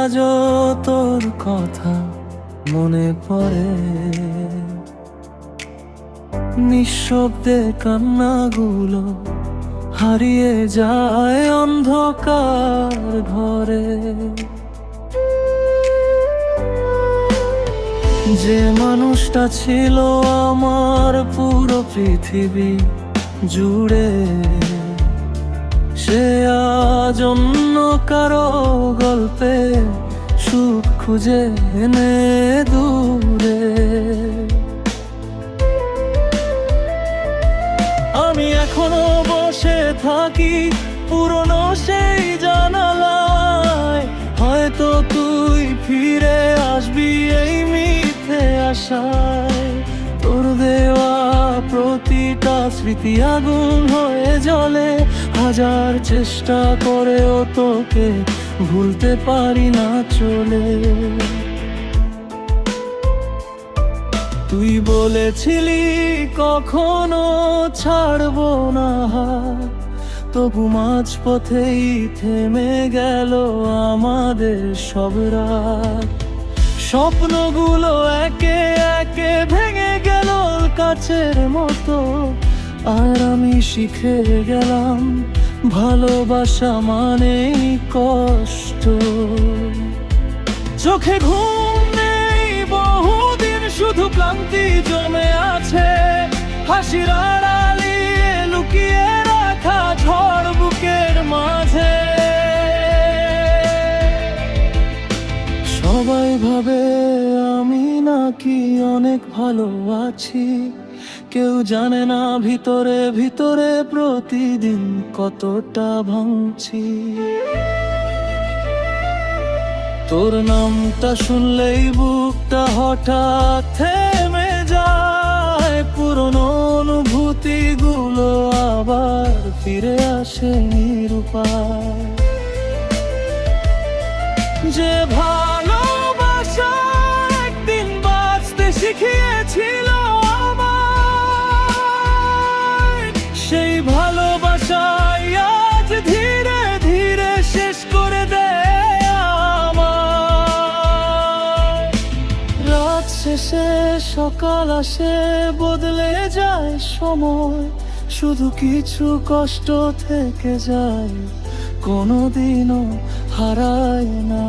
আজও তোর কথা মনে পড়ে, নিঃশব্দে কান্নাগুলো হারিয়ে যায় অন্ধকার ঘরে। যে মানুষটা ছিল আমার পুরো পৃথিবী জুড়ে, সে আজ অন্য কারো গল্পে সুখ খুঁজে এনে দূরে। আমি এখনো বসে থাকি পুরনো সেই জানালায়, হয়তো তুই ফিরে আসবি এই মিথ্যে আশায়। তোর দেওয়া প্রতিটা স্মৃতি আগুন হয়ে জ্বলে, হাজার চেষ্টা করেও তোকে ভুলতে পারি না চলে। তুই বলেছিলি কখনো ছাড়বো না হাত, তবু মাঝপথেই থেমে গেল আমাদের সব রাত। স্বপ্নগুলো একে একে ভেঙে গেল কাচের মতো, আর আমি শিখে গেলাম ভালোবাসা মানেই কষ্ট। চোখে ঘুম নেই বহুদিন, শুধু ক্লান্তি জমে আছে, হাসির আড়ালে লুকিয়ে রাখা ঝড় বুকের মাঝে। সবাই ভাবে আমি নাকি অনেক ভালো আছি, কেউ জানে না ভিতরে ভিতরে প্রতিদিন কতটা ভাঙছি। তোর নামটা শুনলেই বুকটা হঠাৎ থেমে যায়, পুরনো অনুভূতিগুলো আবার ফিরে আসে নিরুপায়। যে ভালোবাসা একদিন বাঁচতে শিখিয়েছিল আমায়, সেই ভালোবাসাই আজ ধীরে ধীরে শেষ করে দেয় আমায়। রাত শেষে সকাল আসে, বদলে যায় সময়, শুধু কিছু কষ্ট থেকে যায়, কোনোদিনও হারায় না।